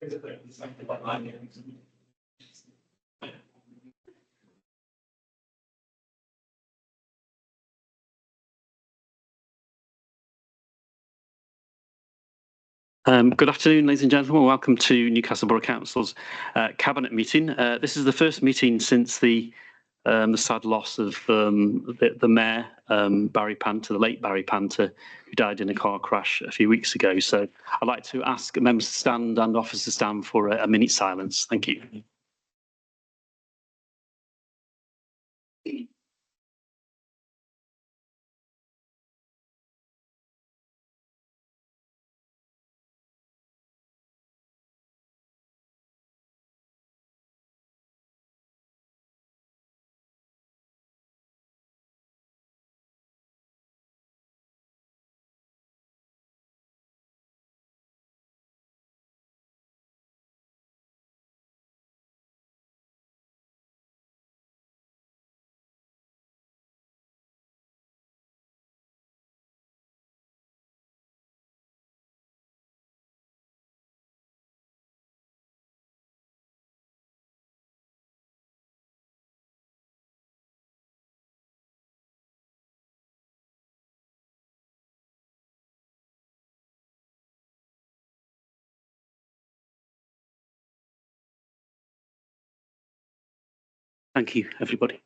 Good afternoon, ladies and gentlemen. Welcome to Newcastle Borough Council's Cabinet meeting. This is the first meeting since the sad loss of the Mayor, Barry Panter, the late Barry Panter, who died in a car crash a few weeks ago. So I'd like to ask members to stand and officers to stand for a minute's silence. Thank you. Thank you, everybody.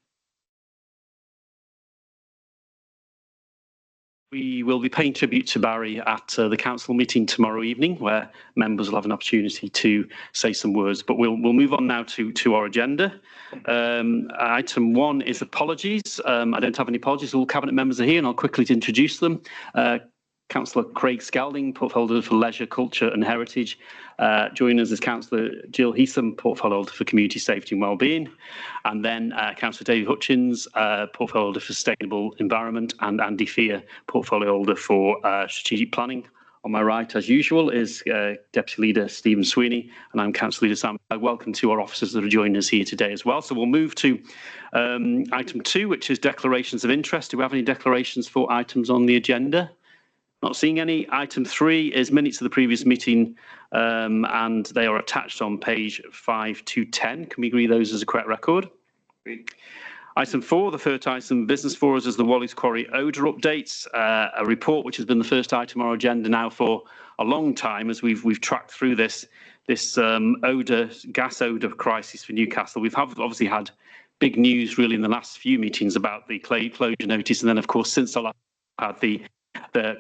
We will be paying tribute to Barry at the council meeting tomorrow evening, where members will have an opportunity to say some words. But we'll move on now to our agenda. Item 1 is apologies. I don't have any apologies. All cabinet members are here, and I'll quickly introduce them. Councillor Craig Scalding, portfolio for Leisure, Culture and Heritage. Joining us is Councillor Jill Heatham, portfolio for Community Safety and Wellbeing. And then Councillor David Hutchins, portfolio for Sustainable Environment, and Andy Fear, portfolio holder for Strategic Planning. On my right, as usual, is Deputy Leader Stephen Sweeney, and I'm Councillor Leader Sam. Welcome to our officers that are joining us here today as well. So we'll move to item 2, which is declarations of interest. Do we have any declarations for items on the agenda? Not seeing any. Item 3 is minutes of the previous meeting, and they are attached on page 5 to 10. Can we agree those as a correct record? Item 4, the first item business for us is the Wally's Quarry odour updates, a report which has been the first item on our agenda now for a long time as we've tracked through this gas odour crisis for Newcastle. We've obviously had big news really in the last few meetings about the closure notice, and then of course since I had the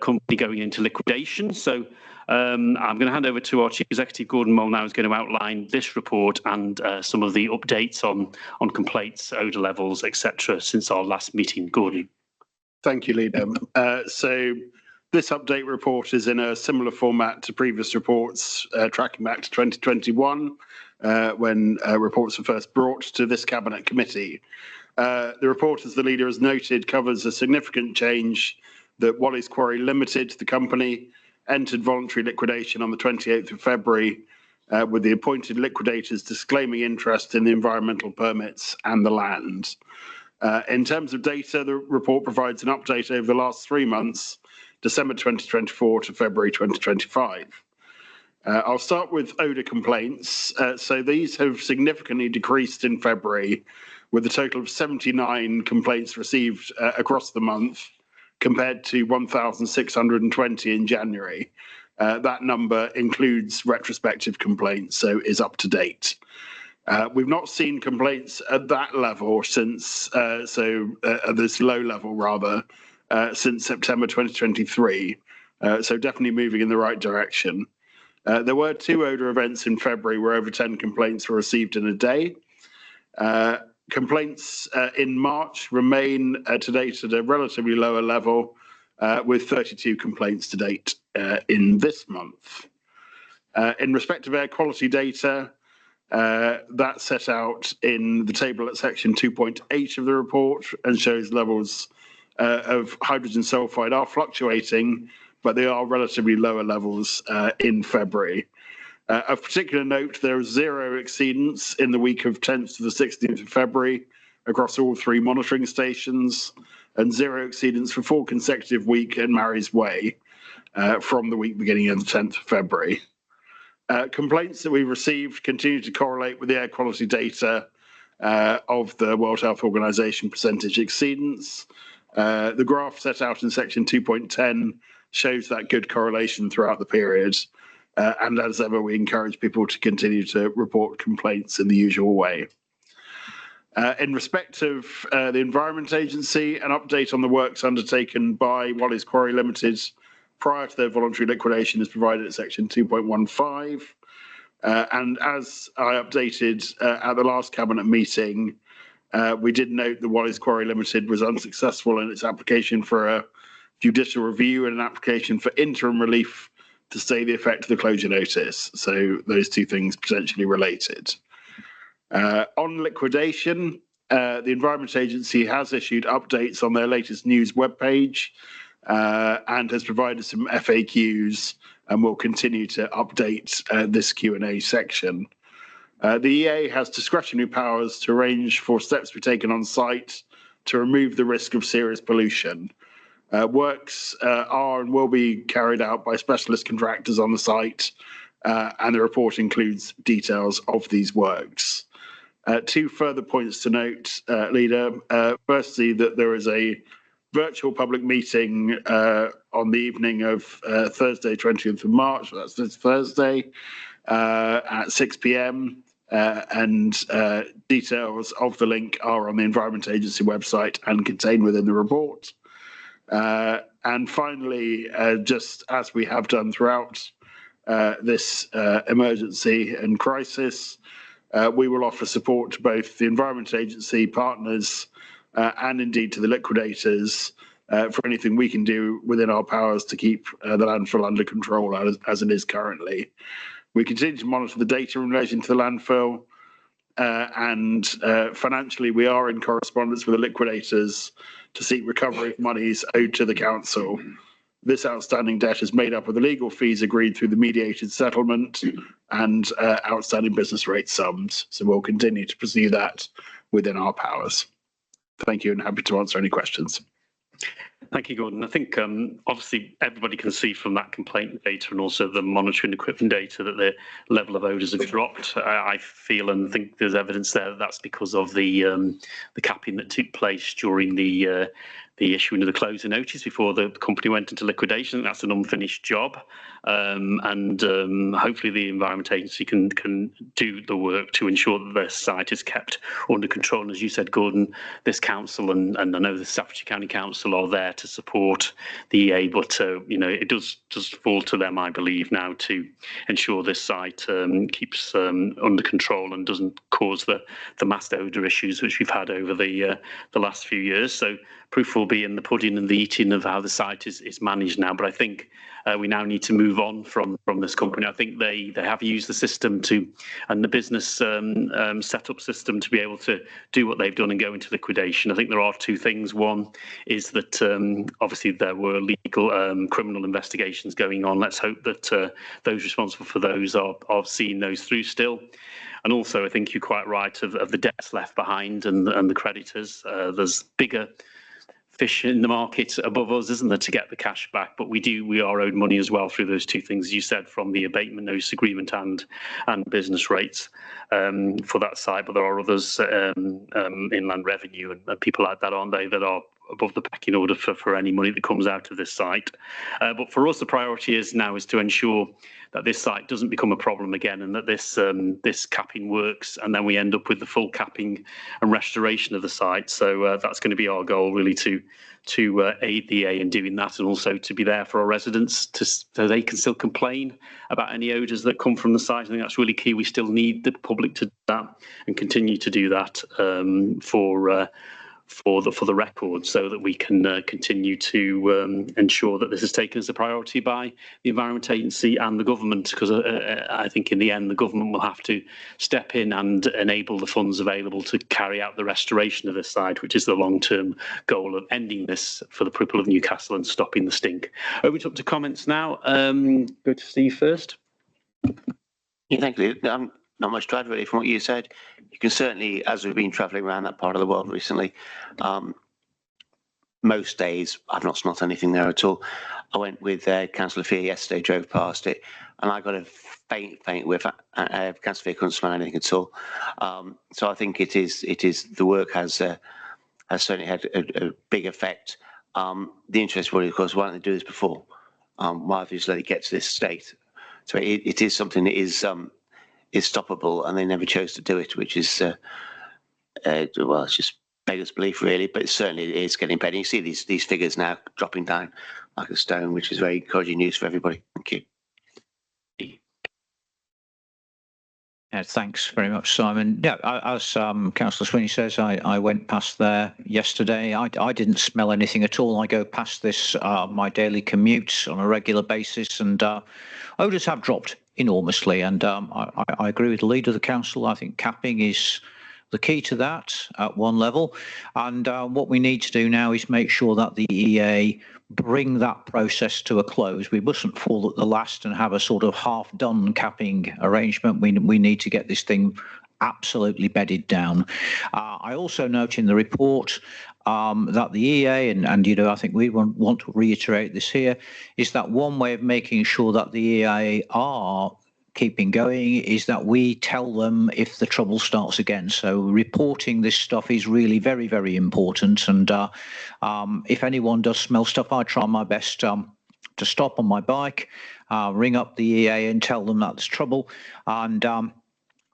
company going into liquidation. So I'm going to hand over to our Chief Executive, Gordon Moll, now, who's going to outline this report and some of the updates on complaints, odour levels, etc. since our last meeting. Gordon. Thank you, Leader. So this update report is in a similar format to previous reports, tracking back to 2021, when reports were first brought to this Cabinet Committee. The report, as the Leader has noted, covers a significant change that Wally's Quarry Limited, the company, entered voluntary liquidation on the 28th of February, with the appointed liquidators disclaiming interest in the environmental permits and the land. In terms of data, the report provides an update over the last 3 months, December 2024 to February 2025. I'll start with odour complaints. So these have significantly decreased in February, with a total of 79 complaints received across the month, compared to 1,620 in January. That number includes retrospective complaints, so is up to date. We've not seen complaints at that level since, at this low level rather, since September 2023. So definitely moving in the right direction. There were 2 odour events in February where over 10 complaints were received in a day. Complaints in March remain to date at a relatively lower level, with 32 complaints to date in this month. In respect of air quality data, that's set out in the table at section 2.8 of the report and shows levels of hydrogen sulfide are fluctuating, but they are relatively lower levels in February. Of particular note, there are 0 exceedance in the week of 10th to the 16th of February across all 3 monitoring stations, and 0 exceedance for 4 consecutive weeks in Mary's Way from the week beginning of the 10th of February. Complaints that we've received continue to correlate with the air quality data of the World Health Organization percentage exceedance. The graph set out in section 2.10 shows that good correlation throughout the period. And as ever, we encourage people to continue to report complaints in the usual way. In respect of the Environment Agency, an update on the works undertaken by Wally's Quarry Limited prior to their voluntary liquidation is provided at section 2.15. And as I updated at the last Cabinet meeting, we did note that Wally's Quarry Limited was unsuccessful in its application for a judicial review and an application for interim relief to stay the effect of the closure notice. So those two things potentially related. On liquidation, the Environment Agency has issued updates on their latest news webpage and has provided some FAQs and will continue to update this Q&A section. The EA has discretionary powers to arrange for steps to be taken on site to remove the risk of serious pollution. Works are and will be carried out by specialist contractors on the site, and the report includes details of these works. Two further points to note, Leader. Firstly, that there is a virtual public meeting on the evening of Thursday, 20th of March, that's this Thursday, at 6 p.m. And details of the link are on the Environment Agency website and contained within the report. And finally, just as we have done throughout this emergency and crisis, we will offer support to both the Environment Agency partners and indeed to the liquidators for anything we can do within our powers to keep the landfill under control as it is currently. We continue to monitor the data in relation to the landfill, and financially we are in correspondence with the liquidators to seek recovery of monies owed to the council. This outstanding debt is made up of the legal fees agreed through the mediated settlement and outstanding business rate sums. So we'll continue to pursue that within our powers. Thank you, and happy to answer any questions. Thank you, Gordon. I think obviously everybody can see from that complaint data and also the monitoring equipment data that the level of odours have dropped. I feel and think there's evidence there that that's because of the capping that took place during the issuing of the closure notice before the company went into liquidation. That's an unfinished job, and hopefully the Environment Agency can do the work to ensure that the site is kept under control. And as you said, Gordon, this council and I know the Staffordshire County Council are there to support the EA, but you know, it does fall to them, I believe, now to ensure this site keeps under control and doesn't cause the mass odour issues which we've had over the last few years. So proof will be in the pudding and the eating of how the site is managed now. But I think we now need to move on from this company. I think they have used the system and the business setup system to be able to do what they've done and go into liquidation. I think there are two things. One is that obviously there were legal criminal investigations going on. Let's hope that those responsible for those are seeing those through still. And also, I think you're quite right of the debts left behind and the creditors. There's bigger fish in the market above us, isn't there, to get the cash back? But we are owed money as well through those two things, as you said, from the abatement notice agreement and business rates for that site. But there are others, inland revenue and people like that, aren't they, that are above the pecking order for any money that comes out of this site. But for us, the priority is to ensure that this site doesn't become a problem again, and that this capping works, and then we end up with the full capping and restoration of the site. So that's going to be our goal, really, to aid the EA in doing that, and also to be there for our residents so they can still complain about any odours that come from the site. I think that's really key. We still need the public to do that and continue to do that for the record, so that we can continue to ensure that this is taken as a priority by the Environment Agency and the government, because I think in the end the government will have to step in and enable the funds available to carry out the restoration of this site, which is the long-term goal of ending this for the people of Newcastle and stopping the stink. Over to comments now. Go to Steve first. Yeah, thank you. Not much to add really from what you said. You can certainly, as we've been travelling around that part of the world recently, most days I've not smelt anything there at all. I went with Councillor Fear yesterday, drove past it. and I got a faint whiff. Councillor Fair couldn't smell anything at all. So I think it is the work has certainly had a big effect. The interest was, of course, why don't they do this before? Why have they just let it get to this state? So it is something that is stoppable, and they never chose to do it, which is well, it's just beggars belief, really. But certainly it is getting better. You see these figures now dropping down like a stone, which is very encouraging news for everybody. Thank you. Yeah, thanks very much, Simon. Yeah, as Councillor Sweeney says, I went past there yesterday. I didn't smell anything at all. I go past this my daily commute on a regular basis, and odours have dropped enormously. And I agree with the leader of the council. I think capping is the key to that at one level. And what we need to do now is make sure that the EA bring that process to a close. We mustn't fall at the last and have a sort of half-done capping arrangement. We need to get this thing absolutely bedded down. I also note in the report that the EA, and you know, I think we want to reiterate this here, is that one way of making sure that the EA are keeping going is that we tell them if the trouble starts again. So reporting this stuff is really very, very important. And if anyone does smell stuff, I try my best to stop on my bike, ring up the EA and tell them that there's trouble. And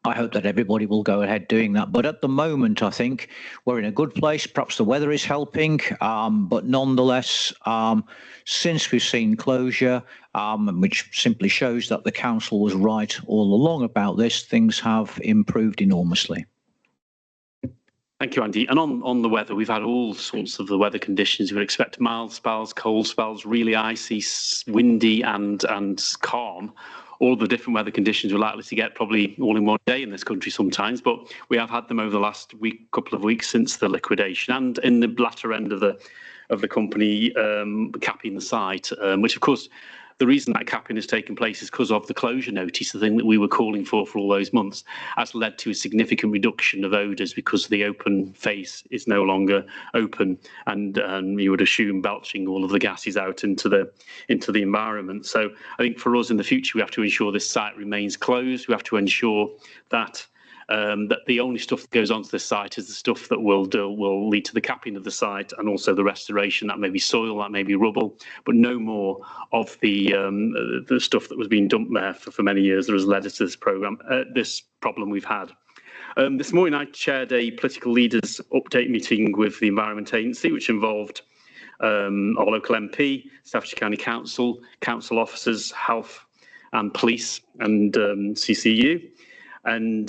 I hope that everybody will go ahead doing that. But at the moment, I think we're in a good place. Perhaps the weather is helping, but nonetheless, since we've seen closure, which simply shows that the council was right all along about this, things have improved enormously. Thank you, Andy. And on the weather, we've had all sorts of the weather conditions. You would expect mild spells, cold spells, really icy, windy and calm. All the different weather conditions we're likely to get probably all in one day in this country sometimes, but we have had them over the last couple of weeks since the liquidation, and in the latter end of the company capping the site, which of course the reason that capping has taken place is because of the closure notice, the thing that we were calling for all those months, has led to a significant reduction of odours because the open face is no longer open, and you would assume belching all of the gases out into the environment. So I think for us in the future, we have to ensure this site remains closed. We have to ensure that that the only stuff that goes onto the site is the stuff that will lead to the capping of the site and also the restoration. That may be soil, that may be rubble, but no more of the stuff that was being dumped there for many years that has led us to this problem we've had. This morning I chaired a political leaders update meeting with the Environment Agency, which involved our local MP, Staffordshire County Council, council officers, health and police and CCU. And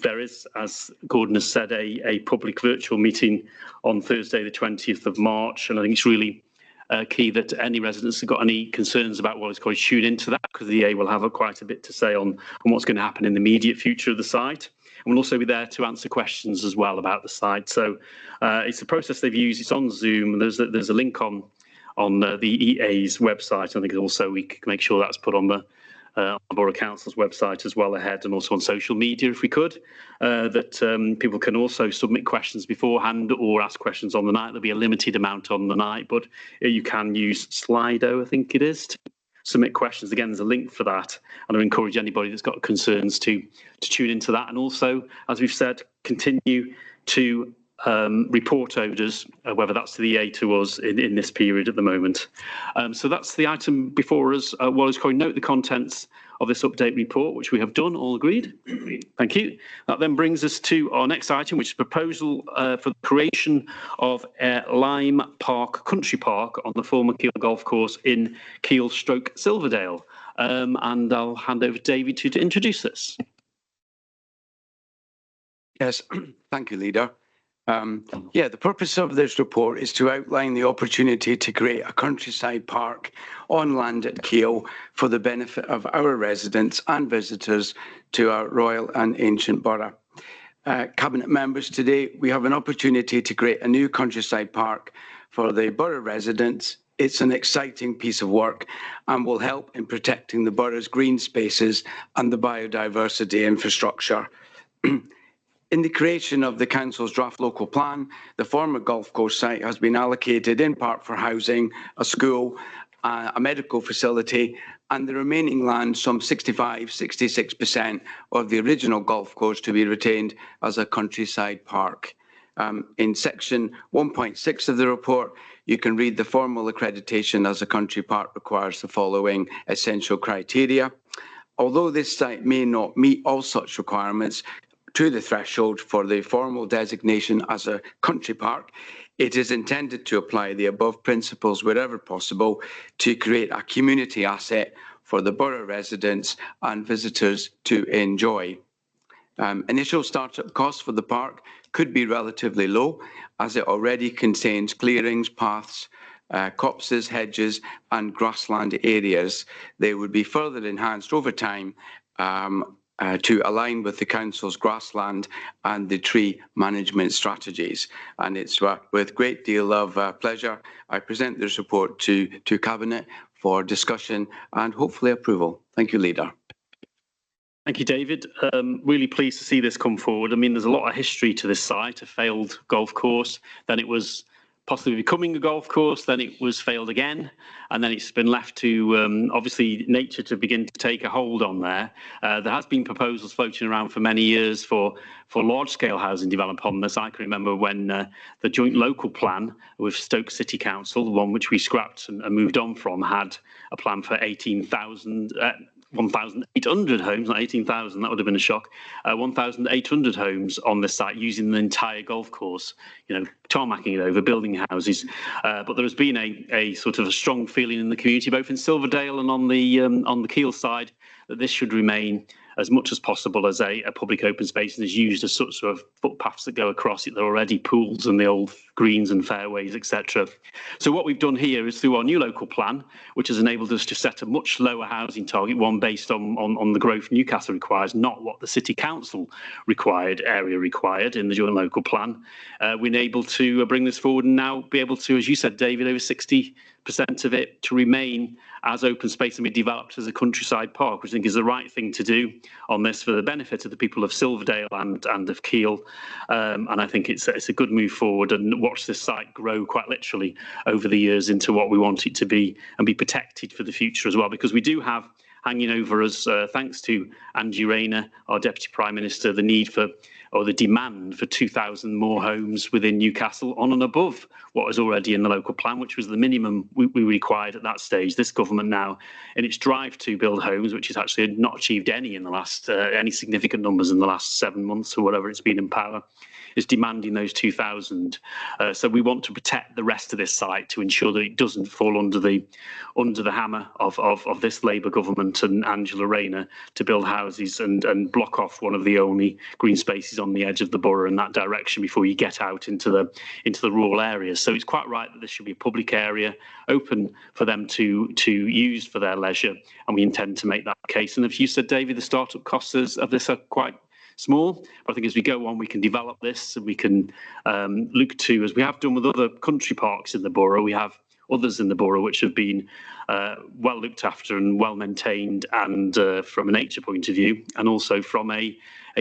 there is, as Gordon has said, a public virtual meeting on Thursday, the 20th of March. And I think it's really key that any residents who've got any concerns about what is called tune into that, because the EA will have quite a bit to say on what's going to happen in the immediate future of the site. And we'll also be there to answer questions as well about the site. So it's a process they've used. It's on Zoom. There's a link on the EA's website. I think also we can make sure that's put on the Borough Council's website as well ahead, and also on social media if we could, that people can also submit questions beforehand or ask questions on the night. There'll be a limited amount on the night, but you can use Slido, I think it is, to submit questions. Again, there's a link for that, and I encourage anybody that's got concerns to tune into that. And also, as we've said, continue to report odours, whether that's to the EA to us in this period at the moment. So that's the item before us. Wallace Coyne, note the contents of this update report, which we have done. All agreed? Thank you. That then brings us to our next item, which is proposal for the creation of a Lyme Park Country Park on the former Keele Golf Course in Keele/Silverdale. And I'll hand over to David to introduce this. Yes, thank you, Leader. The purpose of this report is to outline the opportunity to create a countryside park on land at Keele for the benefit of our residents and visitors to our royal and ancient borough. Cabinet members, today we have an opportunity to create a new countryside park for the borough residents. It's an exciting piece of work and will help in protecting the borough's green spaces and the biodiversity infrastructure. In the creation of the Council's draft local plan, the former golf course site has been allocated in part for housing, a school a medical facility, and the remaining land, some 66% of the original golf course, to be retained as a countryside park. In section 1.6 of the report, you can read the formal accreditation as a country park requires the following essential criteria. Although this site may not meet all such requirements to the threshold for the formal designation as a country park, it is intended to apply the above principles wherever possible to create a community asset for the borough residents and visitors to enjoy. Initial startup costs for the park could be relatively low, as it already contains clearings, paths, copses, hedges and grassland areas. They would be further enhanced over time to align with the council's grassland and the tree management strategies. And it's with great deal of pleasure I present this report to Cabinet for discussion and hopefully approval. Thank you, Leader. Thank you, David. Really pleased to see this come forward. I mean, there's a lot of history to this site, a failed golf course. Then it was possibly becoming a golf course, then it was failed again, and then it's been left to, obviously, nature to begin to take a hold on there. There has been proposals floating around for many years for large-scale housing development on this. I can remember when the joint local plan with Stoke City Council, the one which we scrapped and moved on from, had a plan for 1,800 homes, not 18,000, that would have been a shock, 1,800 homes on this site using the entire golf course, you know, tarmacking it over, building houses. But there has been a sort of a strong feeling in the community, both in Silverdale and on the Keele side, that this should remain as much as possible as a public open space and is used as sort of footpaths that go across it. There are already pools and the old greens and fairways, etc. So what we've done here is through our new local plan, which has enabled us to set a much lower housing target, one based on the growth Newcastle requires, not what the City Council area required in the joint local plan. We're able to bring this forward and now be able to, as you said, David, over 60% of it to remain as open space and be developed as a countryside park, which I think is the right thing to do on this for the benefit of the people of Silverdale and of Keele. And I think it's a good move forward, and watch this site grow quite literally over the years into what we want it to be and be protected for the future as well, because we do have hanging over us, thanks to Angie Rayner, our Deputy Prime Minister, the need for, or the demand for 2,000 more homes within Newcastle on and above what is already in the local plan, which was the minimum we required at that stage. This government now, in its drive to build homes, which has actually not achieved any in the last, any significant numbers in the last 7 months or whatever it's been in power, is demanding those 2,000. So we want to protect the rest of this site to ensure that it doesn't fall under the hammer of this Labour government and Angela Rayner to build houses and block off one of the only green spaces on the edge of the borough in that direction before you get out into the rural areas. So it's quite right that this should be a public area, open for them to use for their leisure, and we intend to make that case. And as you said, David, the startup costs of this are quite small, but I think as we go on, we can develop this and we can look to, as we have done with other country parks in the borough, we have others in the borough which have been well looked after and well maintained, and from a nature point of view, and also from a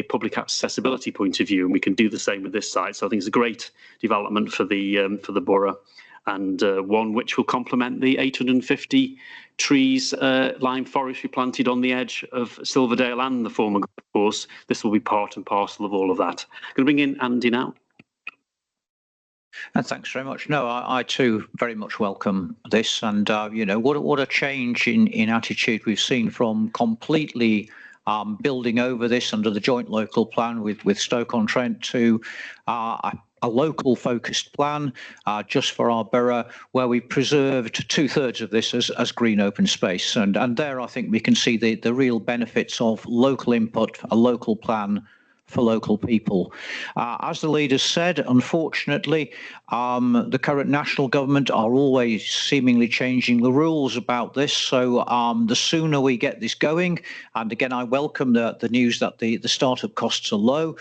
public accessibility point of view, and we can do the same with this site. So I think it's a great development for the borough, and one which will complement the 850 trees, lime forest we planted on the edge of Silverdale and the former golf course. This will be part and parcel of all of that. I'm going to bring in Andy now. And thanks very much. No, I too very much welcome this, and you know, what a change in attitude we've seen from completely building over this under the joint local plan with Stoke-on-Trent to a local focused plan just for our borough, where we preserved 2/3 of this as green open space. And there I think we can see the real benefits of local input, a local plan for local people. As the leaders said, unfortunately, the current national government are always seemingly changing the rules about this. So the sooner we get this going, and again, I welcome the news that the startup costs are low,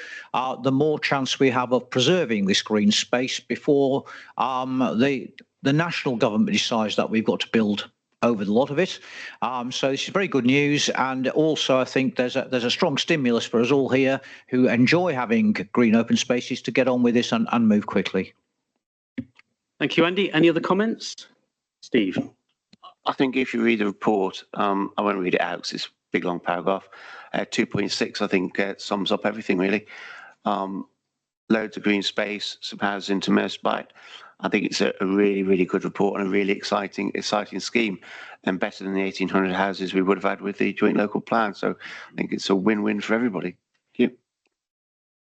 the more chance we have of preserving this green space before the national government decides that we've got to build over the lot of it. So this is very good news, and also I think there's a strong stimulus for us all here who enjoy having green open spaces to get on with this and move quickly. Thank you, Andy. Any other comments? Steve? I think if you read the report, I won't read it out because it's a big long paragraph. 2.6, I think, sums up everything really. Loads of green space, some houses interspersed by it. I think it's a really, really good report and a really exciting scheme, and better than the 1,800 houses we would have had with the joint local plan. So I think it's a win-win for everybody. Thank you.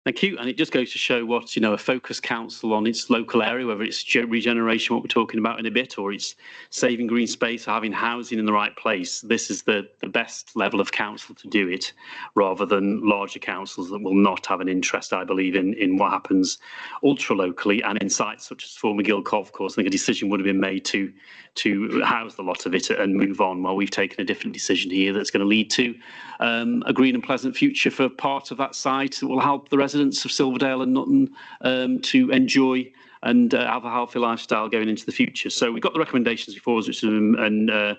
Thank you. And it just goes to show what, a focused council on its local area, whether it's regeneration, what we're talking about in a bit, or it's saving green space or having housing in the right place. This is the best level of council to do it, rather than larger councils that will not have an interest, I believe, in what happens ultra locally. And in sites such as former Gilcov, of course, I think a decision would have been made to house a lot of it and move on. Well, we've taken a different decision here that's going to lead to a green and pleasant future for part of that site that will help the residents of Silverdale and Nutton to enjoy and have a healthy lifestyle going into the future. So we've got the recommendations before us, which are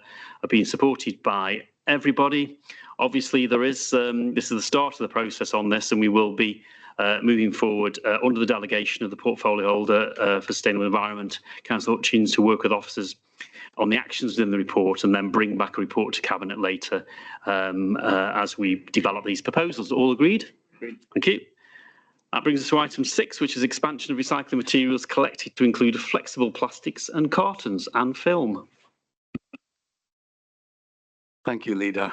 being supported by everybody. Obviously, this is the start of the process on this, and we will be moving forward under the delegation of the portfolio holder for sustainable environment, Councillor Hutchins, to work with officers on the actions in the report and then bring back a report to Cabinet later as we develop these proposals. All agreed? Agreed. Thank you. That brings us to item 6, which is expansion of recycling materials collected to include flexible plastics and cartons and film. Thank you, Leader.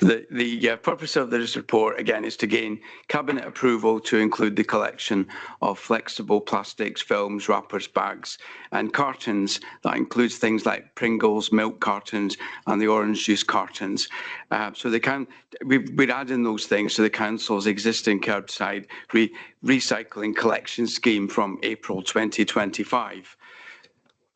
The purpose of this report, again, is to gain Cabinet approval to include the collection of flexible plastics, films, wrappers, bags and cartons. That includes things like Pringles, milk cartons and the orange juice cartons. We're adding those things to the Council's existing curbside recycling collection scheme from April 2025.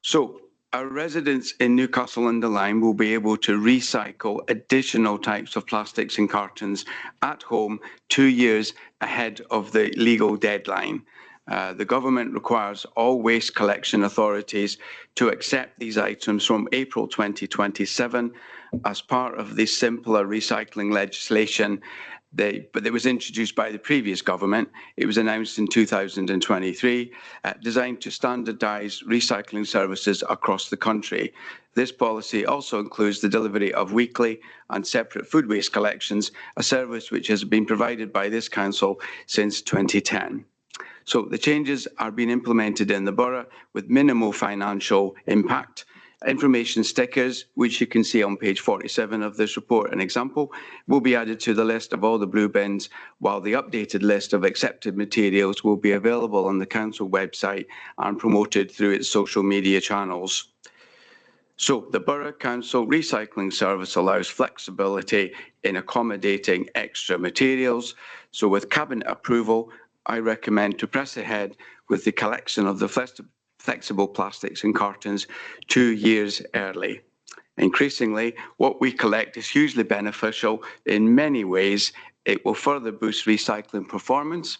So, our residents in Newcastle-under-Lyme will be able to recycle additional types of plastics and cartons at home 2 years ahead of the legal deadline. The government requires all waste collection authorities to accept these items from April 2027 as part of the simpler recycling legislation. But it was introduced by the previous government. It was announced in 2023, designed to standardise recycling services across the country. This policy also includes the delivery of weekly and separate food waste collections, a service which has been provided by this council since 2010. So the changes are being implemented in the borough with minimal financial impact. Information stickers, which you can see on page 47 of this report, an example, will be added to the list of all the blue bins, while the updated list of accepted materials will be available on the council website and promoted through its social media channels. So the Borough Council Recycling Service allows flexibility in accommodating extra materials. So with Cabinet approval, I recommend to press ahead with the collection of the flexible plastics and cartons 2 years early. Increasingly, what we collect is hugely beneficial in many ways. It will further boost recycling performance,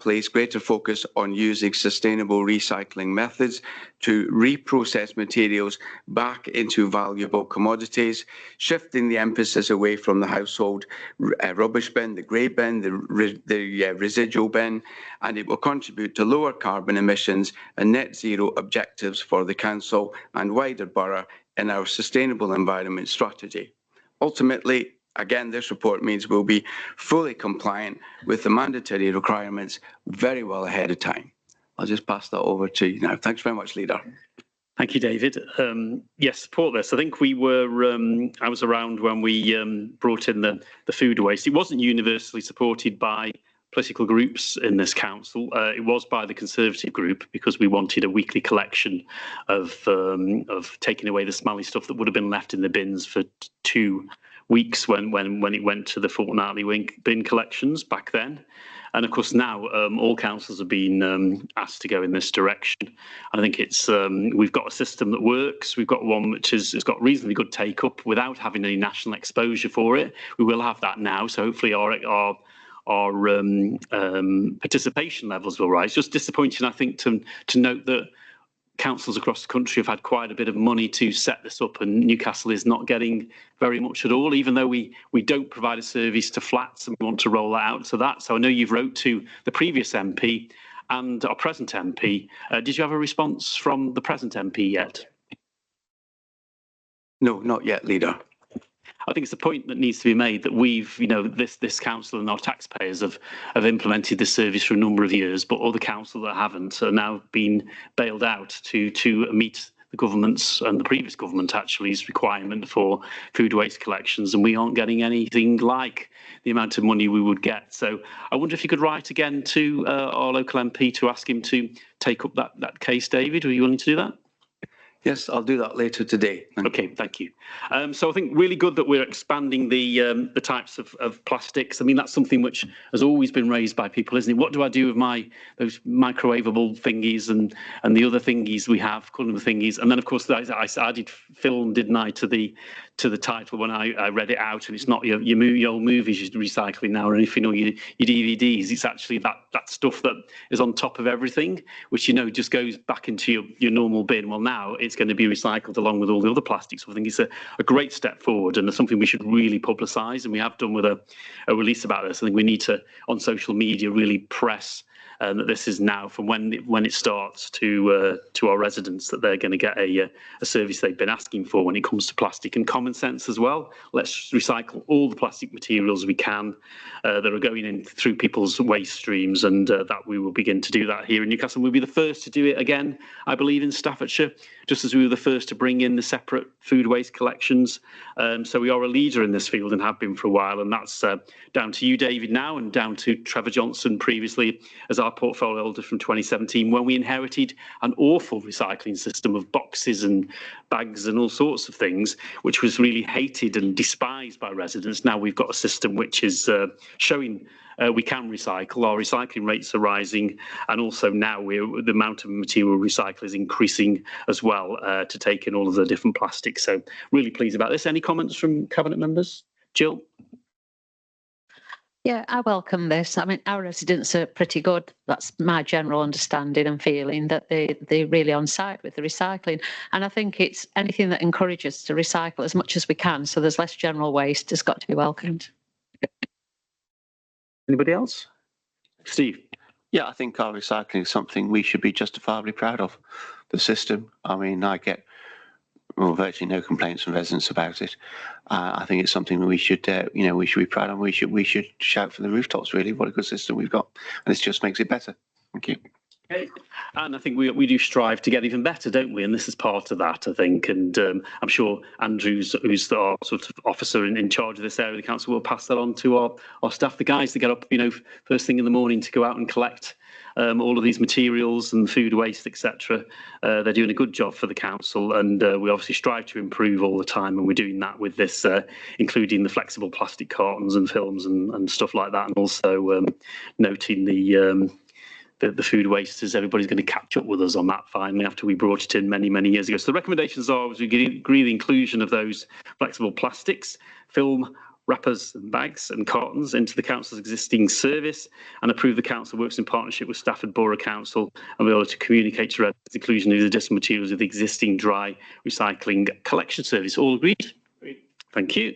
place greater focus on using sustainable recycling methods to reprocess materials back into valuable commodities, shifting the emphasis away from the household rubbish bin, the grey bin, the residual bin, and it will contribute to lower carbon emissions and net zero objectives for the council and wider borough in our sustainable environment strategy. Ultimately, again, this report means we'll be fully compliant with the mandatory requirements very well ahead of time. I'll just pass that over to you now. Thanks very much, Leader. Thank you, David. Yes, support this. I think we were, I was around when we brought in the food waste. It wasn't universally supported by political groups in this council. It was by the Conservative group because we wanted a weekly collection of taking away the smelly stuff that would have been left in the bins for 2 weeks when it went to the fortnightly bin collections back then. And of course now all councils have been asked to go in this direction. And I think it's we've got a system that works. We've got one which has got reasonably good take up without having any national exposure for it. We will have that now, so hopefully our participation levels will rise. It's just disappointing, I think, to note that councils across the country have had quite a bit of money to set this up, and Newcastle is not getting very much at all, even though we don't provide a service to flats and we want to roll that out to that. So I know you've wrote to the previous MP and our present MP. Did you have a response from the present MP yet? No, not yet, Leader. I think it's a point that needs to be made that we've, this council and our taxpayers have implemented this service for a number of years, but other councils that haven't are now being bailed out to meet the government's and the previous government actually's requirement for food waste collections, and we aren't getting anything like the amount of money we would get. So I wonder if you could write again to our local MP to ask him to take up that case, David. Are you willing to do that? Yes, I'll do that later today. Okay, thank you. So I think really good that we're expanding the types of plastics. I mean, that's something which has always been raised by people, isn't it? What do I do with those microwavable thingies and the other thingies we have, calling them thingies? And then, of course, I added film, didn't I, to the title when I read it out. And it's not your old movies you're recycling now, or anything, or your DVDs. It's actually that stuff that is on top of everything, which just goes back into your normal bin. Well, now it's going to be recycled along with all the other plastics. So I think it's a great step forward, and it's something we should really publicise, and we have done with a release about this. I think we need to, on social media, really press that this is now, from when it starts, to our residents, that they're going to get a service they've been asking for when it comes to plastic, and common sense as well. Let's recycle all the plastic materials we can that are going in through people's waste streams, and that we will begin to do that here in Newcastle. We'll be the first to do it again, I believe, in Staffordshire, just as we were the first to bring in the separate food waste collections. So we are a leader in this field and have been for a while, and that's down to you, David, now, and down to Trevor Johnson previously as our portfolio holder from 2017, when we inherited an awful recycling system of boxes and bags and all sorts of things, which was really hated and despised by residents. Now we've got a system which is showing we can recycle. Our recycling rates are rising, and also now the amount of material we recycle is increasing as well to take in all of the different plastics. So really pleased about this. Any comments from Cabinet members? Jill? Yeah, I welcome this. I mean, our residents are pretty good. That's my general understanding and feeling, that they're really on side with the recycling. And I think it's anything that encourages to recycle as much as we can, so there's less general waste, has got to be welcomed. Anybody else? Steve? Yeah, I think our recycling is something we should be justifiably proud of. The system. I mean, I get virtually no complaints from residents about it. I think it's something that we should, we should be proud of. We should shout from the rooftops, really, what a good system we've got, and this just makes it better. Thank you. Okay. And I think we do strive to get even better, don't we? And this is part of that, I think. And I'm sure Andrews, who's our sort of officer in charge of this area of the council, will pass that on to our staff, the guys that get up, first thing in the morning to go out and collect all of these materials and food waste, etc. They're doing a good job for the council, and we obviously strive to improve all the time, and we're doing that with this, including the flexible plastic cartons and films and stuff like that, and also noting the food wasters. Everybody's going to catch up with us on that finally after we brought it in many years ago. So the recommendations are, as we agree the inclusion of those flexible plastics, film, wrappers and bags and cartons into the council's existing service, and approve the council works in partnership with Stafford Borough Council and be able to communicate to residents the inclusion of the additional materials of the existing dry recycling collection service. All agreed? Thank you.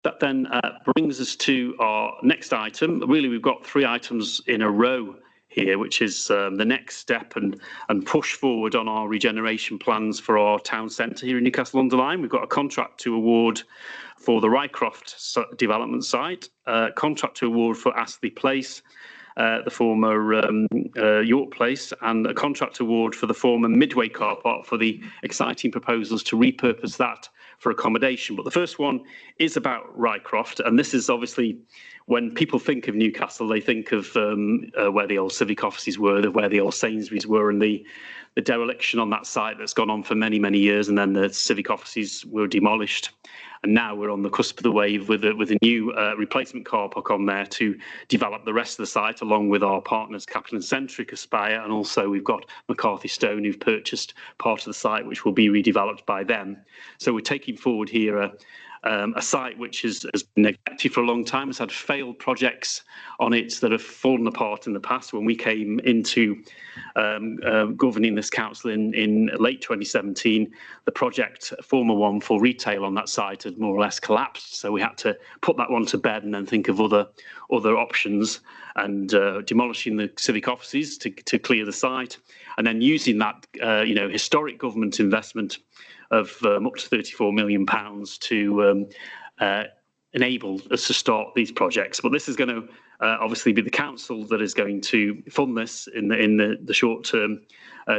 That then brings us to our next item. Really, we've got 3 items in a row here, which is the next step and push forward on our regeneration plans for our town centre here in Newcastle-under-Lyme. We've got a contract to award for the Rycroft development site, contract to award for Astley Place, the former York Place, and a contract award for the former Midway car park for the exciting proposals to repurpose that for accommodation. But the first one is about Rycroft, and this is obviously, when people think of Newcastle, they think of where the old civic offices were, where the old Sainsbury's were, and the dereliction on that site that's gone on for many years, and then the civic offices were demolished. And now we're on the cusp of the wave with a new replacement car park on there to develop the rest of the site, along with our partners Capital and Centric, Aspire, and also we've got McCarthy Stone, who've purchased part of the site, which will be redeveloped by them. So we're taking forward here a site which has been neglected for a long time, has had failed projects on it that have fallen apart in the past. When we came into governing this council in late 2017, the project, former one for retail on that site, had more or less collapsed. So we had to put that one to bed and then think of other options, and demolishing the civic offices to clear the site, and then using that historic government investment of up to £34 million to enable us to start these projects. But this is going to obviously be the council that is going to fund this in the short term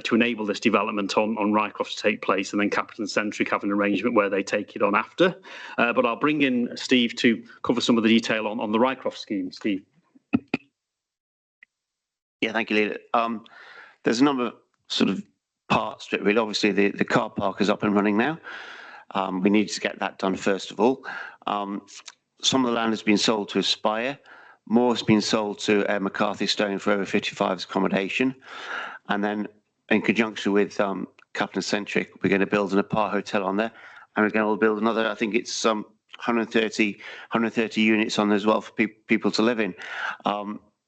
to enable this development on Rycroft to take place, and then Capital and Centric have an arrangement where they take it on after. But I'll bring in Steve to cover some of the detail on the Rycroft scheme. Steve. Yeah, thank you, Leader. There's a number of sort of parts to it, really. Obviously, the car park is up and running now. We need to get that done first of all. Some of the land has been sold to Aspire. More has been sold to McCarthy Stone for over 55's accommodation. And then in conjunction with Capital Centric, we're going to build an apart hotel on there. And we're going to build another, I think it's 130 units on there as well for people to live in.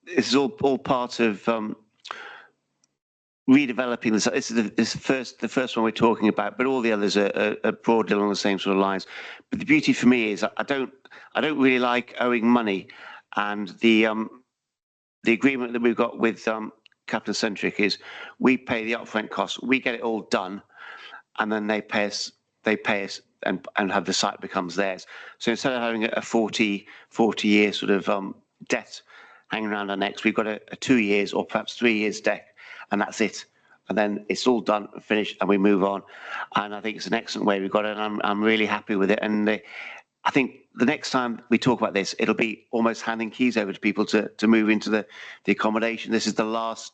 This is all part of redeveloping this. This is the first one we're talking about, but all the others are broadly along the same sort of lines. But the beauty for me is I don't really like owing money, and the agreement that we've got with Capital Centric is we pay the upfront costs, we get it all done, and then they pay us and have the site becomes theirs. So instead of having a 40-year sort of debt hanging around our necks, we've got a 2 years or perhaps 3 years debt, and that's it. And then it's all done and finished, and we move on. And I think it's an excellent way we've got it, and I'm really happy with it. And I think the next time we talk about this, it'll be almost handing keys over to people to move into the accommodation. This is the last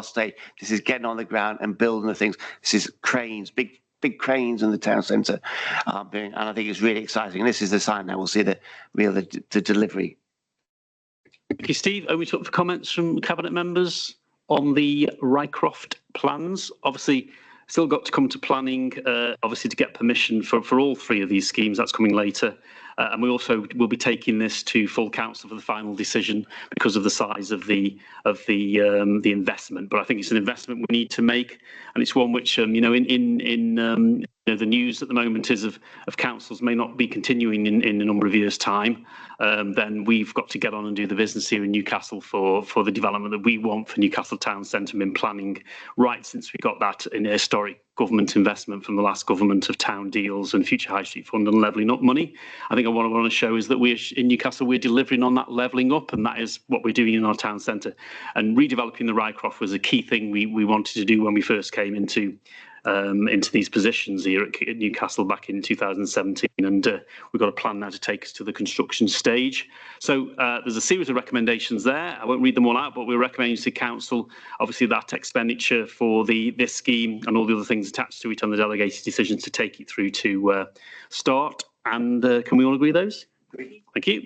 stage. This is getting on the ground and building the things. This is cranes, big cranes in the town centre, and I think it's really exciting. And this is the sign now we'll see the delivery. Thank you, Steve. Are we up for comments from Cabinet members on the Rycroft plans? Obviously, still got to come to planning, obviously, to get permission for all three of these schemes. That's coming later. And we also will be taking this to full council for the final decision because of the size of the investment. But I think it's an investment we need to make, and it's one which in the news at the moment is of councils may not be continuing in a number of years' time. Then we've got to get on and do the business here in Newcastle for the development that we want for Newcastle Town Centre. Been planning right since we got that in a historic government investment from the last government of town deals and Future High Street Fund and levelling up money. I think what I want to show is that in Newcastle we're delivering on that levelling up, and that is what we're doing in our town centre. And redeveloping the Rycroft was a key thing we wanted to do when we first came into these positions here at Newcastle back in 2017, and we've got a plan now to take us to the construction stage. So there's a series of recommendations there. I won't read them all out, but we're recommending to council obviously that expenditure for this scheme and all the other things attached to it on the delegated decisions to take it through to start. And can we all agree those? Thank you.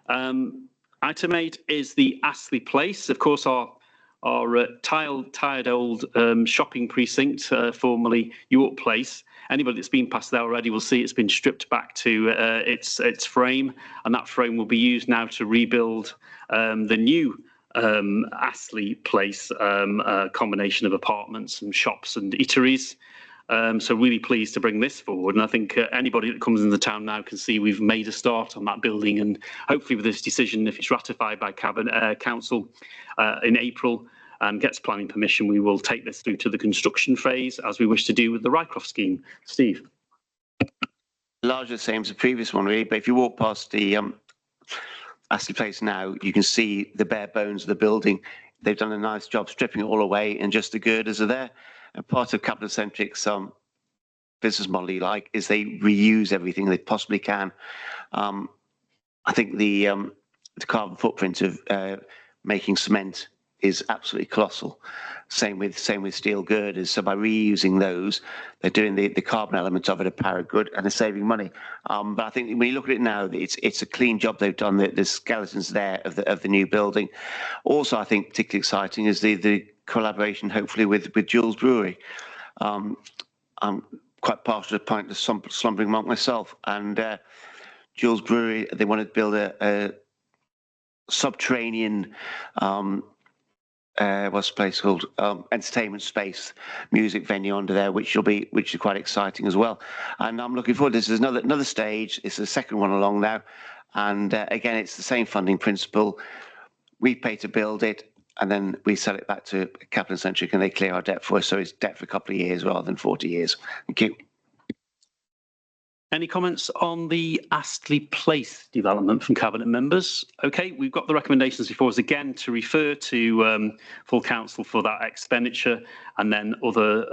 Item 8 is the Astley Place. Of course, our tired old shopping precinct, formerly York Place. Anybody that's been past there already will see it's been stripped back to its frame, and that frame will be used now to rebuild the new Astley Place, a combination of apartments and shops and eateries. So really pleased to bring this forward, and I think anybody that comes into town now can see we've made a start on that building, and hopefully with this decision, if it's ratified by council in April and gets planning permission, we will take this through to the construction phase as we wish to do with the Rycroft scheme. Steve. Largely the same as the previous one, really, but if you walk past the Astley Place now, you can see the bare bones of the building. They've done a nice job stripping it all away, and just the girders are there. And part of Capital Centric's business model, is they reuse everything they possibly can. I think the carbon footprint of making cement is absolutely colossal. Same with steel girders. So by reusing those, they're doing the carbon element of it a power good, and they're saving money. But I think when you look at it now, it's a clean job they've done. The skeletons there of the new building. Also, I think particularly exciting is the collaboration, hopefully, with Jules Brewery. I'm quite partial to the pint of Slumbering Monk myself, and Jules Brewery, they wanted to build a subterranean what's the place called? Entertainment space, music venue under there, which is quite exciting as well. And I'm looking forward. This is another stage. It's the second one along now, and again, it's the same funding principle. We pay to build it, and then we sell it back to Capital Centric, and they clear our debt for us. So it's debt for a couple of years rather than 40 years. Thank you. Any comments on the Astley Place development from Cabinet members? Okay, we've got the recommendations before us again to refer to full council for that expenditure, and then other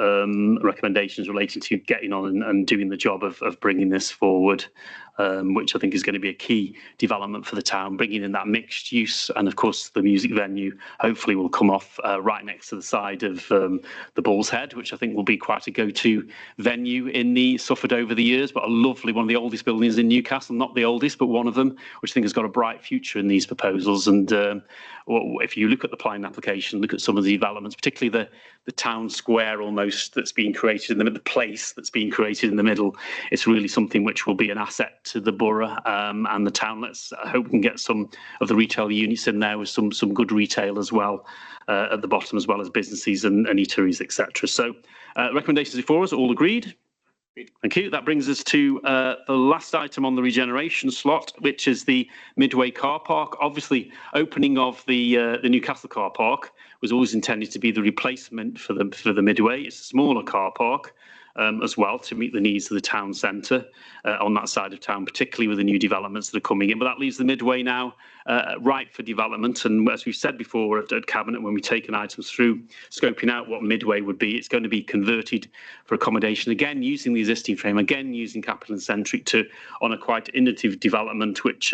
recommendations relating to getting on and doing the job of bringing this forward, which I think is going to be a key development for the town, bringing in that mixed use, and of course the music venue hopefully will come off right next to the side of the Bull's Head, which I think will be quite a go-to venue in the suffered over the years, but a lovely, one of the oldest buildings in Newcastle, not the oldest, but one of them, which I think has got a bright future in these proposals. And if you look at the planning application, look at some of the developments, particularly the town square almost that's being created in the place that's being created in the middle, it's really something which will be an asset to the borough and the town. Let's hope we can get some of the retail units in there with some good retail as well at the bottom, as well as businesses and eateries, etc. So recommendations before us, all agreed? Thank you. That brings us to the last item on the regeneration slot, which is the Midway car park. Obviously, opening of the Newcastle car park was always intended to be the replacement for the Midway. It's a smaller car park as well to meet the needs of the town centre on that side of town, particularly with the new developments that are coming in. But that leaves the Midway now ripe for development. And as we've said before at Cabinet, when we've taken items through scoping out what Midway would be, it's going to be converted for accommodation, again using the existing frame, again using capital and centric on a quite innovative development, which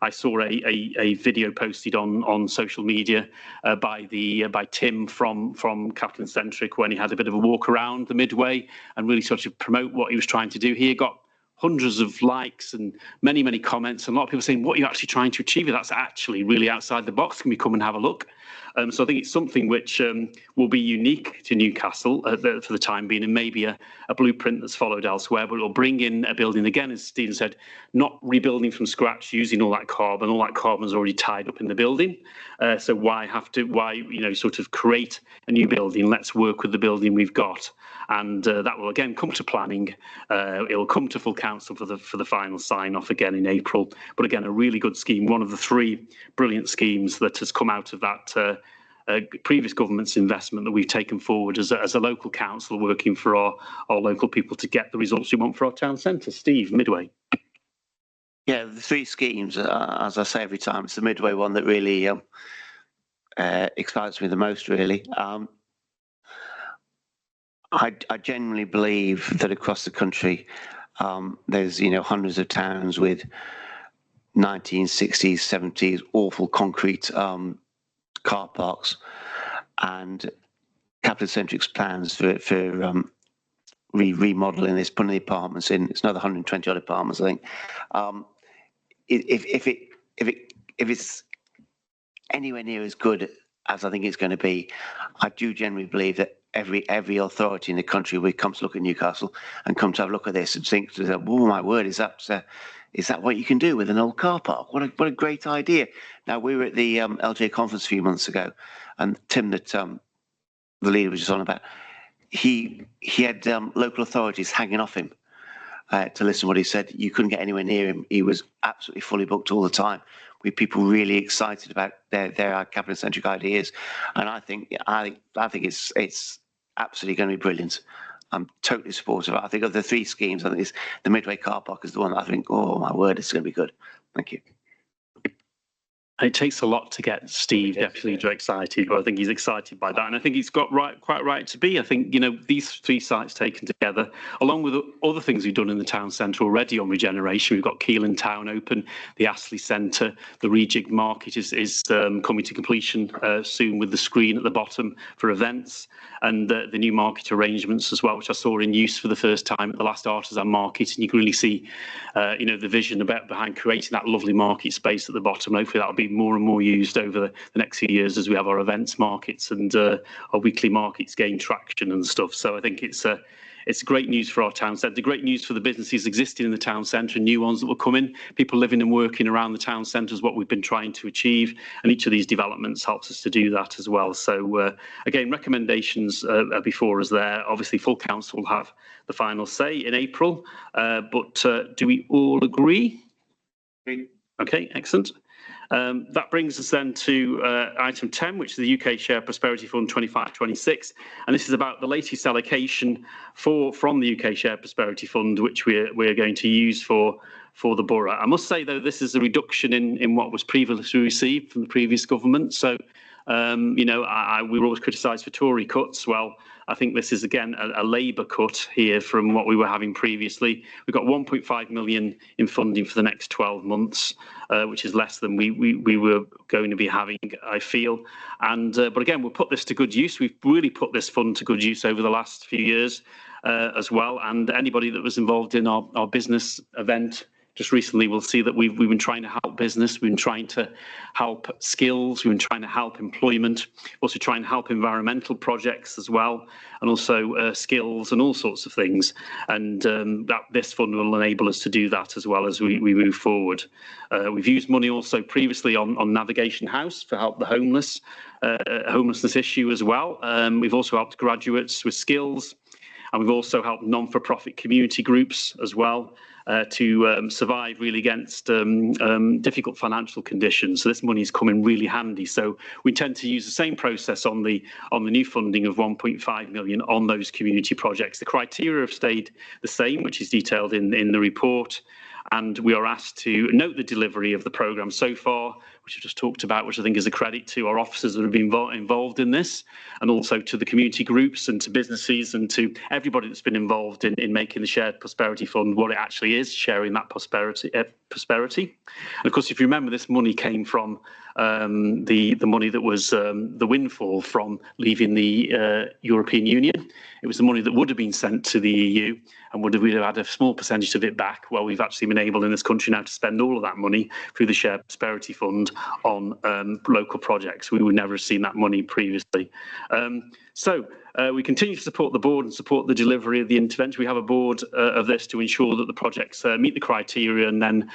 I saw a video posted on social media by Tim from Capital and Centric when he had a bit of a walk around the Midway and really sort of promote what he was trying to do. He got hundreds of likes and many comments, and a lot of people saying, what are you actually trying to achieve? That's actually really outside the box. Can we come and have a look? So I think it's something which will be unique to Newcastle for the time being, and maybe a blueprint that's followed elsewhere, but it'll bring in a building, again, as Stephen said, not rebuilding from scratch using all that carbon. All that carbon is already tied up in the building. So why sort of create a new building? Let's work with the building we've got. And that will again come to planning. It will come to full council for the final sign off again in April. But again, a really good scheme, one of the three brilliant schemes that has come out of that previous government's investment that we've taken forward as a local council, working for our local people to get the results we want for our town centre. Steve, Midway. Yeah, the three schemes, as I say every time, it's the Midway one that really excites me the most, really. I genuinely believe that across the country, there's hundreds of towns with 1960s, 70s awful concrete car parks, and Capital Centric's plans for remodeling this, putting the apartments in. It's another 120 odd apartments, I think. If it's anywhere near as good as I think it's going to be, I do generally believe that every authority in the country will come to look at Newcastle and come to have a look at this and think, oh my word, is that what you can do with an old car park? What a great idea. Now, we were at the LJ conference a few months ago, and Tim, that the leader was just on about, he had local authorities hanging off him to listen to what he said. You couldn't get anywhere near him. He was absolutely fully booked all the time, with people really excited about their capital centric ideas. And I think it's absolutely going to be brilliant. I'm totally supportive. I think of the three schemes, I think the Midway car park is the one that I think, oh my word, it's going to be good. Thank you. It takes a lot to get Steve Deputy Leader excited, but I think he's excited by that, and I think he's got quite right to be. I think these three sites taken together, along with other things we've done in the town centre already on regeneration. We've got Keelan Town open, the Astley Centre, the rejigged market is coming to completion soon with the screen at the bottom for events, and the new market arrangements as well, which I saw in use for the first time at the last artisan market, and you can really see the vision behind creating that lovely market space at the bottom. Hopefully that'll be more and more used over the next few years as we have our events markets and our weekly markets gain traction and stuff. So I think it's great news for our town centre, great news for the businesses existing in the town centre and new ones that will come in. People living and working around the town centre is what we've been trying to achieve, and each of these developments helps us to do that as well. So again, recommendations are before us there. Obviously, full council will have the final say in April, but do we all agree? Okay, excellent. That brings us then to item 10, which is the UK Share Prosperity Fund 25-26, and this is about the latest allocation from the UK Share Prosperity Fund, which we're going to use for the borough. I must say, though, this is a reduction in what was previously received from the previous government. So, we were always criticised for Tory cuts. Well, I think this is, again, a Labour cut here from what we were having previously. We've got 1.5 million in funding for the next 12 months, which is less than we were going to be having, I feel. And but again, we'll put this to good use. We've really put this fund to good use over the last few years as well. And anybody that was involved in our business event just recently will see that we've been trying to help business, we've been trying to help skills, we've been trying to help employment, also trying to help environmental projects as well, and also skills and all sorts of things. And this fund will enable us to do that as well as we move forward. We've used money also previously on Navigation House for help the homelessness issue as well. We've also helped graduates with skills, and we've also helped non-for-profit community groups as well to survive really against difficult financial conditions. So this money is coming really handy. So we tend to use the same process on the new funding of 1.5 million on those community projects. The criteria have stayed the same, which is detailed in the report. And we are asked to note the delivery of the programme so far, which I've just talked about, which I think is a credit to our officers that have been involved in this, and also to the community groups and to businesses and to everybody that's been involved in making the Shared Prosperity Fund what it actually is, sharing that prosperity. And of course, if you remember, this money came from the money that was the windfall from leaving the European Union. It was the money that would have been sent to the EU and would have had a small percentage of it back. Well, we've actually been able in this country now to spend all of that money through the Shared Prosperity Fund on local projects. We would never have seen that money previously. So we continue to support the board and support the delivery of the intervention. We have a board of this to ensure that the projects meet the criteria, and then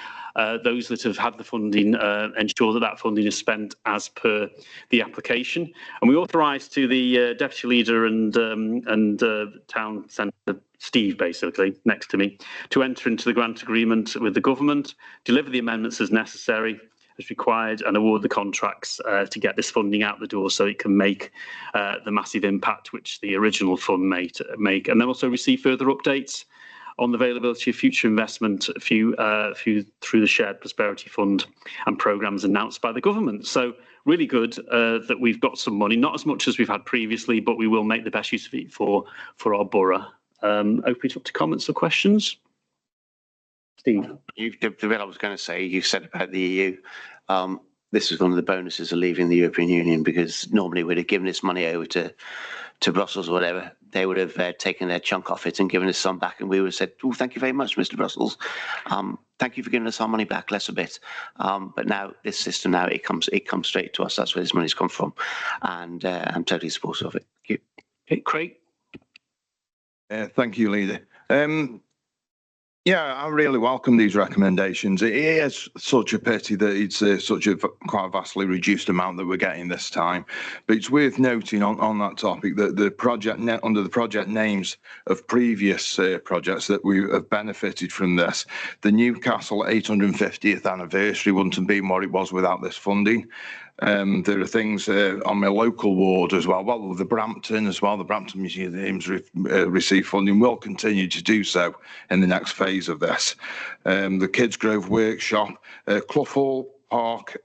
those that have had the funding ensure that that funding is spent as per the application. And we authorise to the deputy leader and town centre, Steve, basically, next to me, to enter into the grant agreement with the government, deliver the amendments as necessary, as required, and award the contracts to get this funding out the door so it can make the massive impact which the original fund make, and then also receive further updates on the availability of future investment through the Shared Prosperity Fund and programmes announced by the government. So really good that we've got some money, not as much as we've had previously, but we will make the best use of it for our borough. Open it up to comments or questions. Steve. The bit I was going to say, you said about the EU. This is one of the bonuses of leaving the European Union, because normally we'd have given this money over to Brussels or whatever. They would have taken their chunk off it and given us some back, and we would have said, "Oh, thank you very much, Mr. Brussels. Thank you for giving us our money back, less a bit." But now this system, now it comes straight to us. That's where this money's come from, and I'm totally supportive of it. Thank you. Okay, Craig. Thank you, Leader. Yeah, I really welcome these recommendations. It is such a pity that it's such a quite vastly reduced amount that we're getting this time. But it's worth noting on that topic that the project under the project names of previous projects that we have benefited from this, the Newcastle 850th anniversary wouldn't have been what it was without this funding. There are things on my local ward as well. Well, the Brampton as well. The Brampton Museums receive funding, will continue to do so in the next phase of this. The Kids Grove Workshop, Clough Hall Park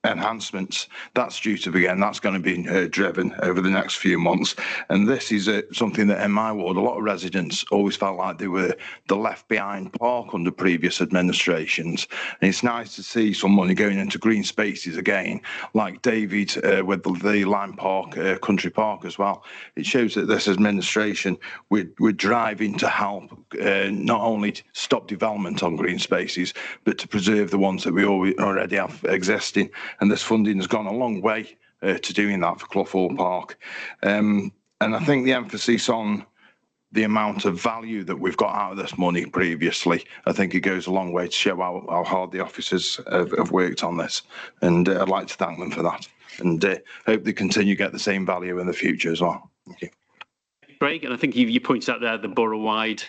enhancements, that's due to begin. That's going to be driven over the next few months. And this is something that in my ward, a lot of residents always felt like they were the left behind park under previous administrations. And it's nice to see some money going into green spaces again, like David with the Lyme Park, Country Park as well. It shows that this administration, we're driving to help not only stop development on green spaces, but to preserve the ones that we already have existing. And this funding has gone a long way to doing that for Clough Hall Park. And I think the emphasis on the amount of value that we've got out of this money previously, I think it goes a long way to show how hard the officers have worked on this. And I'd like to thank them for that. And hope they continue to get the same value in the future as well. Thank you. Craig, and I think you pointed out there the borough-wide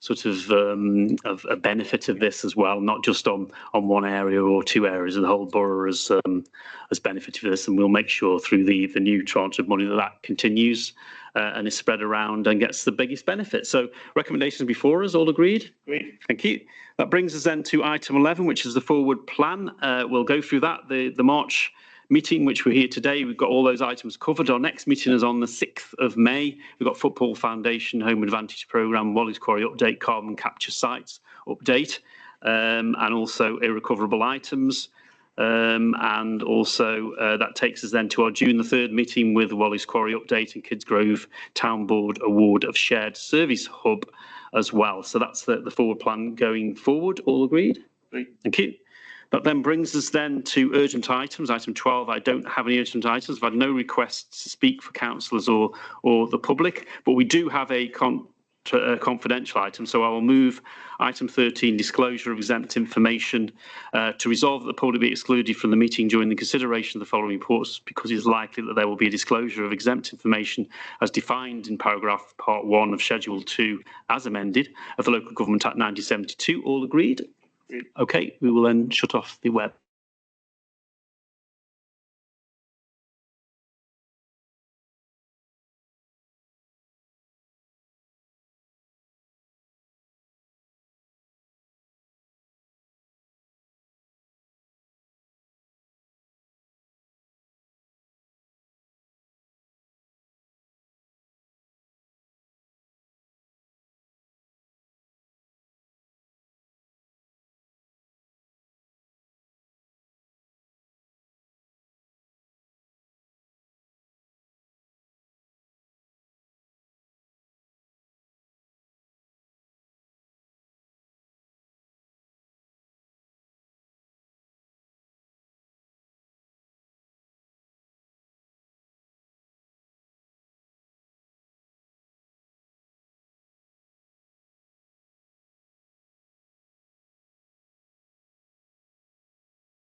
sort of a benefit of this as well, not just on one area or two areas. The whole borough has benefited from this, and we'll make sure through the new tranche of money that continues and is spread around and gets the biggest benefit. So recommendations before us, all agreed? Agreed. Thank you. That brings us then to item 11, which is the forward plan. We'll go through that. The March meeting, which we're here today, we've got all those items covered. Our next meeting is on the 6th of May. We've got Football Foundation, Home Advantage Programme, Wally's Quarry update, carbon capture sites update, and also irrecoverable items. And also that takes us then to our June the 3rd meeting with Wally's Quarry update and Kidsgrove Town Board Award of Shared Service Hub as well. So that's the forward plan going forward. All agreed? Agreed. Thank you. That then brings us then to urgent items. Item 12, I don't have any urgent items. I've had no requests to speak for councillors or the public, but we do have a confidential item. So I will move item 13, disclosure of exempt information, to resolve that the public be excluded from the meeting during the consideration of the following reports, because it is likely that there will be a disclosure of exempt information as defined in paragraph part 1 of schedule 2 as amended of the Local Government Act 1972. All agreed? Okay, we will then shut off the web.